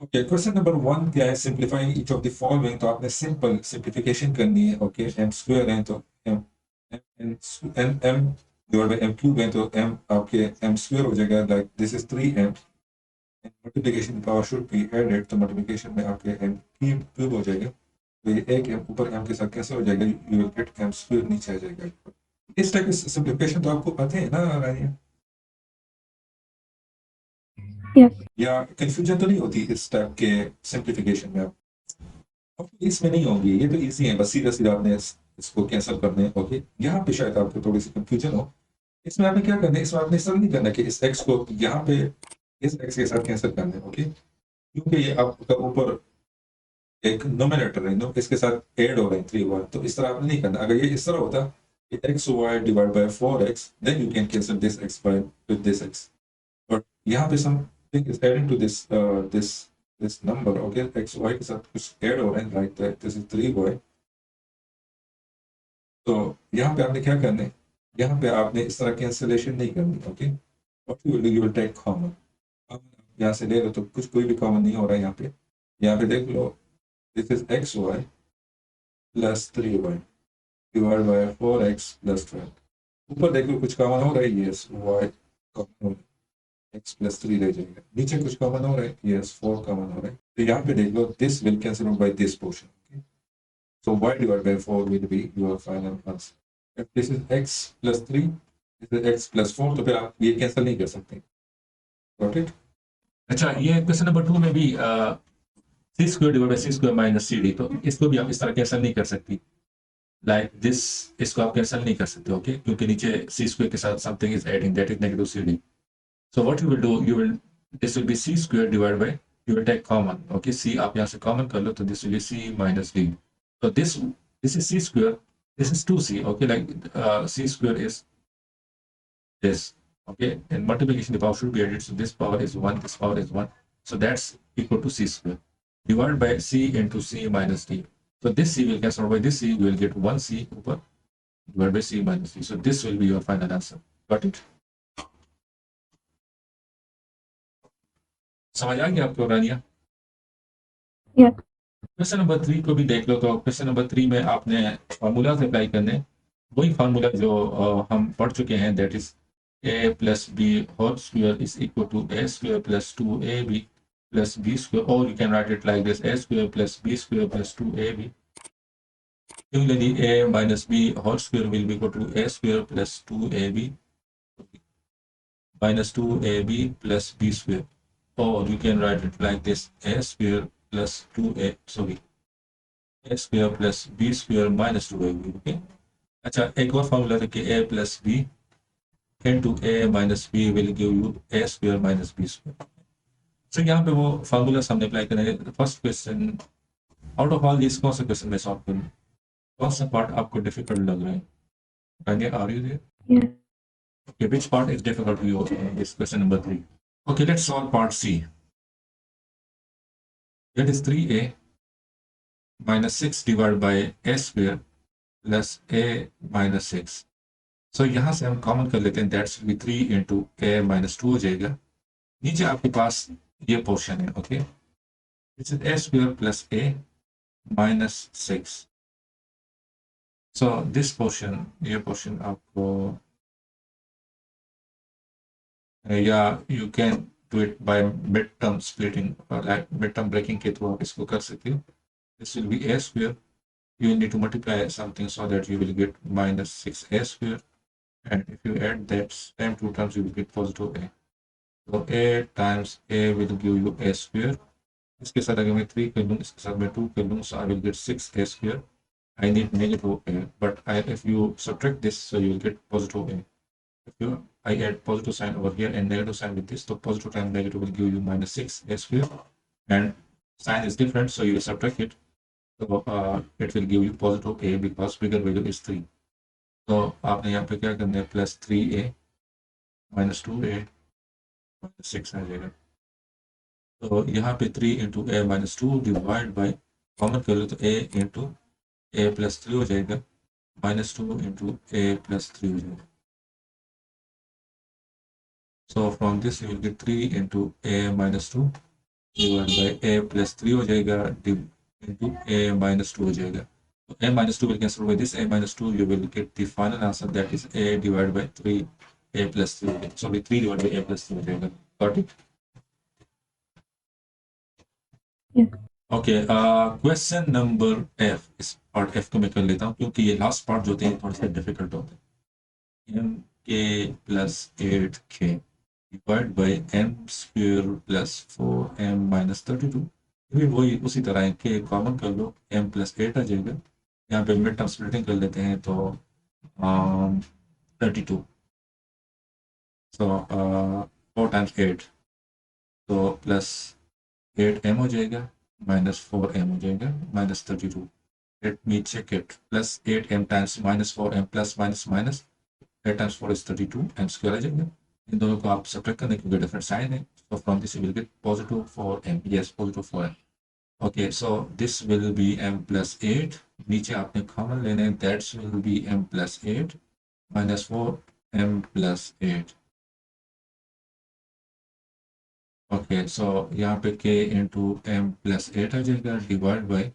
Okay, question number 1 क्या है? Simplifying each of the following. तो आपने सिंपल सिंप्लीफिकेशन करनी है। ओके, एम स्क्वायर है तो M M M M divide by M cube है तो एम आपके एम स्क्वायर हो जाएगा। Like this is 3m। Multiplication power should be added, तो मल्टीप्लिकेशन में आपके एम क्यूब हो जाएगा। तो ये एक एम ऊपर एम के साथ कैसे हो जाएगा? You will get M square नीचे आ जाएगा। इस टाइप की सिंप्लीफिकेशन तो आपको आते हैं ना रानिया? Yes. या कंफ्यूजन तो नहीं होती इस टाइप के सिंप्लीफिकेशन में? इसमें नहीं होगी, ये तो इजी है, बस सीधा सीधा आपने इसको कैंसिल करना है। ओके, यहाँ पे शायद आपको थोड़ी सी कंफ्यूजन हो। इसमें आपने क्या करना है, इसमें आपने सब नहीं करना कि इस एक्स को यहाँ पे इस एक्स के साथ कैंसिल करना है। ओके, क्योंकि ये आपका ऊपर एक नोमिनेटर है, इसके साथ ऐड हो रहे हैं 3y, तो इस तरह आपने नहीं करना। अगर ये इस तरह होता कि X Y divide by 4x, then you can cancel this X by with this X. But यहाँ पे something is adding to this number. Okay, X Y के साथ कुछ ऐड हो रहा है, like that this is 3y। तो यहाँ पे आपने क्या करना है, यहाँ पे आपने इस तरह कैंसिलेशन नहीं करनी। Okay, what you will do, you will take common. अब यहाँ से ले लो तो कुछ कोई भी कॉमन नहीं हो रहा है यहाँ पे। यहाँ पे देख लो, this is x y plus 3y divide by 4x plus 12। ऊपर देख लो कुछ कॉमन हो रहा है, यस वाई कॉमन हो रहा है, एक्स प्लस 3 रह जाएगा। नीचे कुछ कॉमन हो रहा है, यस 4 कॉमन हो रहा है। तो यहाँ पे देख लो, this will cancel out by this portion. So y divided by 4 will be your final answer. If this is x plus 3, this is x plus 4, तो फिर आप ये कैंसिल नहीं कर सकते। Got it? अच्छा, ये क्वेश्चन नंबर 2 में भी c square divide by c square minus c d, तो इसको भी आप इस तरह कैंसिल नहीं कर सकती। लाइक दिस, इसको आप कैंसिल नहीं कर सकते। ओके, क्योंकि नीचे सी स्क्वायर के साथ something is adding, that is negative C D. So what you will do, you will this will be C square divide by, you will take common. Okay, c आप यहाँ से common कर लो, तो this will be c minus d. So this is c square, this is 2c. Okay, like c square is this. Okay, and multiplication the power should be added, so this power is 1, this power is 1, so that's equal to c square divided by c into c minus d. So this c will cancel by this c, you will get 1c over divided by c minus d. So this will be your final answer. Got it? समझ आ गया आपको रानिया? Yes. Question number 3 को भी देख लो। तो question number 3 में आपने formula apply करने, वही फार्मूला जो हम पढ़ चुके हैं, that is a plus b whole square is equal to a square plus 2ab plus B square, और you can write it like this, a square plus B square plus 2ab। Similarly, a minus b whole square will be equal to a square plus 2ab minus 2ab plus b square, or you can write it like this, a square plus 2a, sorry, a square plus b square minus 2ab. Okay, अच्छा, एक और formula था कि a plus b into a minus b will give you a square minus b square. सो यहाँ पे वो formula हमने apply करेंगे। First question out of all this, कौन सा क्वेश्चन मैं सॉल्व करूँ, कौन सा पार्ट आपको डिफिकल्ट लग रहा है? Are you there? Yes. Okay, which part is difficult to you in this question number 3? Okay, let's solve part C. That is 3a minus 6 divided by a square plus a minus 6. So यहाँ से हम common कर लेते हैं, that's भी 3 into a minus 2 हो जाएगा। नीचे आपके पास ये पोर्शन है। Okay, this is a square plus a minus 6। So this portion, ये पोर्शन आपको, या you can do it by mid term splitting, mid term breaking के थ्रू आप इसको कर सकते हो। This will be a square, you will need to multiply something so that you will get minus 6a square, and if you add that same two terms you will get positive a. So a times a will give you a square. इसके साथ अगर मैं 3 कर दूँ, इसके साथ मैं 2 कर दूँ, so I will get 6a square. I need negative a, but if you subtract this, so you will get positive a. If I add positive sign over here and negative sign with this, so positive times negative will give you minus 6a square, and sign is different, so you will subtract it. So it will give you positive a because bigger value is 3. तो आपने यहाँ पे क्या करना है, plus 3a minus 2a minus 6 आ जाएगा। तो यहाँ पे 3 into A minus 2 divide by, common कर लो तो a इंटू ए प्लस 3 हो जाएगा, माइनस 2 इंटू ए प्लस 3 हो जाएगा। So from this you will get 3 into a minus 2 divide by A plus 3 हो जाएगा इंटू ए माइनस 2 हो जाएगा। तो ए minus 2 will cancel by this a minus 2, you will get the final answer, that is a divided by 3 a plus 3, sorry 3 divided by a plus 3 हो जाएगा। Got it? Yeah. Okay, question number F. इस part F को मैं कर लेता हूँ क्योंकि ये लास्ट पार्ट जो होते हैं थोड़े से डिफिकल्ट होते हैं। एम के plus 8k divide by M square plus 4m minus 32। भी वही उसी तरह है कि कॉमन कर लो, m प्लस 8 आ जाएगा। यहाँ पे मिड टर्म स्प्लिटिंग कर लेते हैं तो 32, सो 4 टाइम्स 8 तो प्लस 8m हो जाएगा माइनस 4m हो जाएगा minus 32। Let me check it. Plus 8m times minus 4m plus minus minus 8 times 4 is 32 m square आ जाएगा। इन दोनों को आप सब्ट्रैक्ट करने क्योंकि डिफरेंट साइन है। So from this you will get positive 4m. Yes, positive 4m. Okay, so this will be m plus 8. नीचे आपने common लेना है, that will be m plus 8 minus 4m plus 8. Okay, so यहाँ पे k into m plus 8 आ जाएगा divide by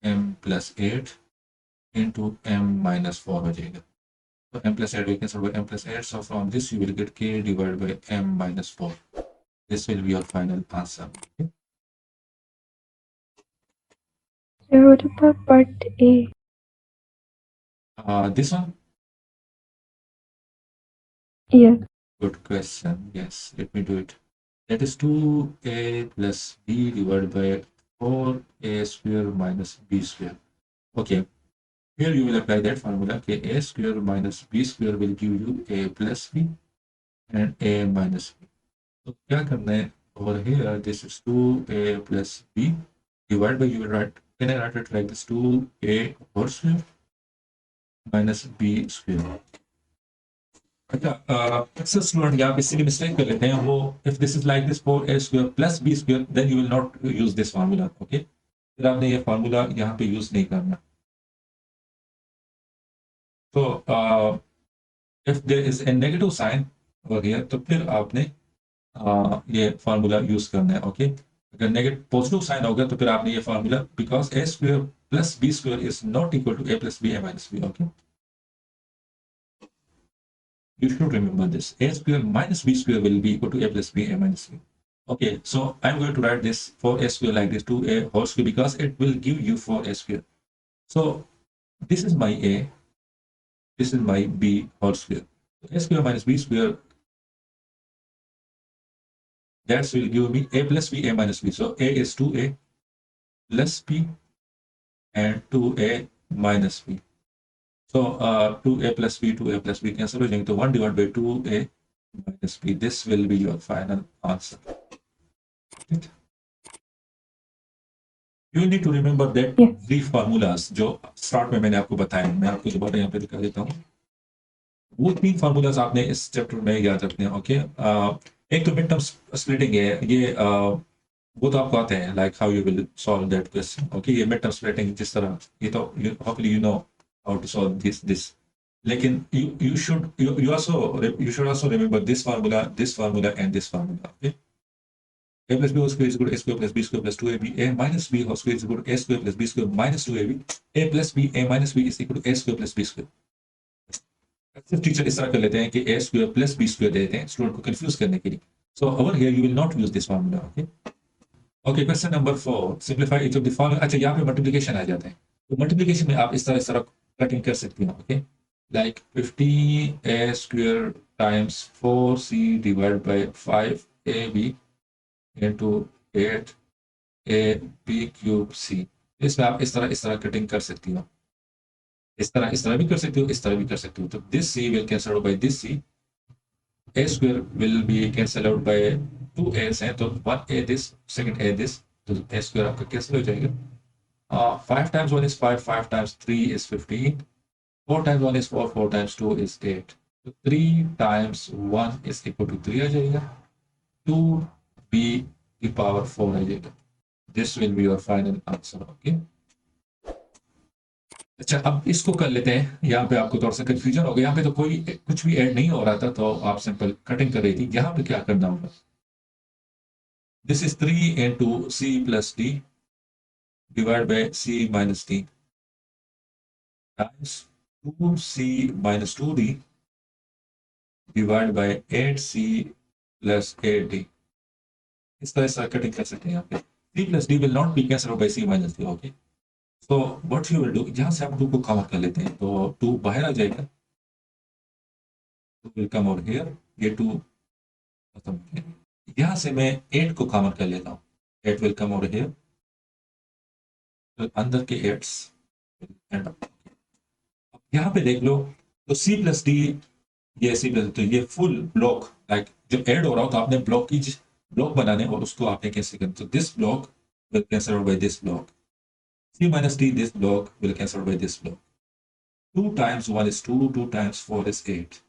m plus 8 into m minus 4 हो जाएगा। So m plus 8 we cancel by m plus 8. So from this you will get k divided by m minus 4. This will be your final answer. Okay? So what about part A? This one? Yeah. Good question. Yes, let me do it. That is 2a plus b divided by 4a square minus b square. Okay. Here you will apply that formula. Okay, a square minus b square will give you a plus b and a minus b. तो क्या करना है, over here this is 2a plus b divided by, you will write, can I write it like this, 2a whole square minus b square. अच्छा, अक्सर student यहाँ पे silly mistake कर लेते हैं वो, if this is like this 4a square plus b square then you will not use this formula. okay, फिर आपने ये फार्मूला यहाँ पे यूज नहीं करना। तो if there is a negative sign over here तो फिर आपने ये फार्मूला यूज करना है। ओके, अगर नेगेटिव पॉजिटिव साइन होगा तो फिर आपने ये formula, because A square plus B square is not equal to A plus B A minus B. Okay, you should remember this, a square minus b square will be equal to a plus b a minus b. Okay, so I'm going to write this for a square like this, 2a whole square, because it will give you 4a square. So this is my a, this is my b whole square. A square minus b square, that will give me a plus b a minus b. So a is 2a plus b and 2a minus b. So 2a plus b, 2a plus b cancel हो जाएंगे तो 1 divided by 2a minus b. This will be your final answer. Right? You need to remember that three formulas जो start में मैंने आपको बताया, मैं आपको दोबारा यहाँ पे दिखा देता हूँ। वो 3 formulas आपने इस चैप्टर में याद रखने हैं। ओके, एक तो मिड टर्म स्प्लिटिंग है, ये वो तो आपको आते हैं, like how you will solve that question. Okay, ये मिड टर्म स्प्लिटिंग जिस तरह, ये तो hopefully you know how to solve this. लेकिन you should also remember this formula and this formula. Okay, a plus b whole square is equal to a square plus b square plus 2ab, a minus b whole square is equal to a square plus b square minus 2ab, a plus b a minus b is equal to a square plus b square. सिर्फ teacher इस तरह कर लेते हैं कि a square plus b square दे देते हैं student को कंफ्यूज करने के लिए। So over here you will not use this formula. Okay, question number 4, simplify each of the following. अच्छा, यहाँ पे मल्टीप्लिकेशन आ जाते हैं, तो मल्टीप्लिकेशन में आप इस तरह कटिंग कर सकती हैं। Okay, like 50a square times 4c divided by 5ab into 8ab cube c। इसमें आप इस तरह कटिंग कर सकती हो, इस तरह भी कर सकती हो, इस तरह भी कर सकती हो। तो this c will cancel out by this c, a square will be cancel out by 2a's हैं तो 1a this, second a this, तो a square आपका कैंसिल हो जाएगा। 5 times 1 is 5, 5 times 3 is 15, 4 times 1 is 4, 4 times 2 is 8. So 3 times 1 is equal to 3 आ जाएगा, 2b की power 4 आ जाएगा। This will be your final answer. Okay. अच्छा, अब इसको कर लेते हैं। यहाँ पे आपको थोड़ा सा कंफ्यूजन हो गया, यहाँ पे तो कोई कुछ भी ऐड नहीं हो रहा था तो आप सिंपल कटिंग कर रही थी। यहाँ पे क्या करना होगा, This is 3 into C plus D divided by C minus D times 2C minus 2D divided by 8C plus 8D. इस तरह से कटिंग कर सकते हैं यहाँ पे. C plus D will not be cancelled by C minus D. Okay. So what you will do, यहाँ से आप 2 को कॉमन कर लेते हैं, तो 2 बाहर आ जाएगा, 2 will come over here, ये 2 खत्म हो गया. यहाँ से मैं 8 को कॉमन कर लेता हूँ, 8 will come over here, तो अंदर के 8s end up. यहाँ पे देख लो, तो C plus D, ये C plus, तो ये फुल ब्लॉक, लाइक जब ऐड हो रहा हो तो आपने ब्लॉक बनाने और उसको आपने कैसे करना. तो this block will cancel out by this block. C minus D, this block will cancel out by this block. 2 times 1 is 2, 2 times 4 is 8.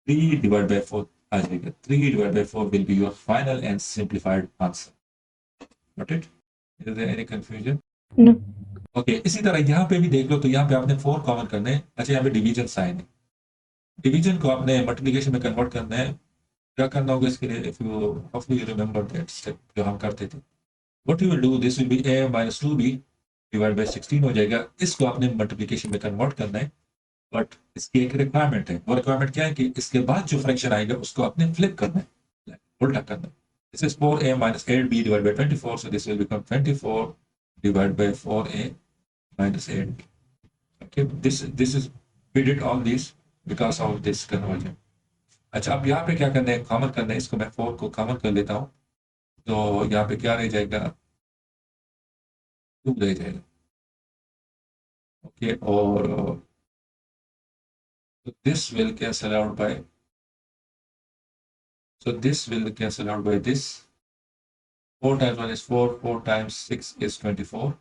3 divided by 4 आ जाएगा. 3 divided by 4 will be your final and simplified answer. Got it? Is there any confusion? No. Okay. इसी तरह यहाँ पे भी देख लो, तो यहाँ पे आपने 4 कॉमन करने हैं. अच्छा, यहाँ पे डिवीजन साइन है. डिवीजन को आपने मल्टीप्लिकेशन में कन्वर्ट करना है. क्या करना होगा इसके लिए? If you hopefully you remember that step जो हम करते थे. What you will do, this will be a minus 2b divided by 16 हो जाएगा. इसको आपने मल्टीप्लिकेशन में कन्वर्ट करना है, बट इसकी एक रिक्वायरमेंट है. वो रिक्वायरमेंट क्या है कि इसके बाद जो फ्रैक्शन आएगा उसको आपने फ्लिप करना है, उल्टा करना है. This is 4a minus 8b divided by 24, so this will become 24 divided by 4a minus 8. Okay, this is, we did all this because of this conversion. अच्छा, अब यहाँ पे क्या करना है? कॉमन करना है. इसको मैं 4 को कॉमन कर लेता हूँ, तो यहाँ पे क्या रह जाएगा? 2 रह जाएगा. ओके, और this will cancel out by, so this will cancel out by this. 4 times 1 is 4, 4 times 6 is 24,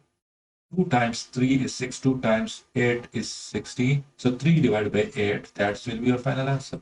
2 times 3 is 6, 2 times 8 is 16. So 3 divided by 8, that will be your final answer.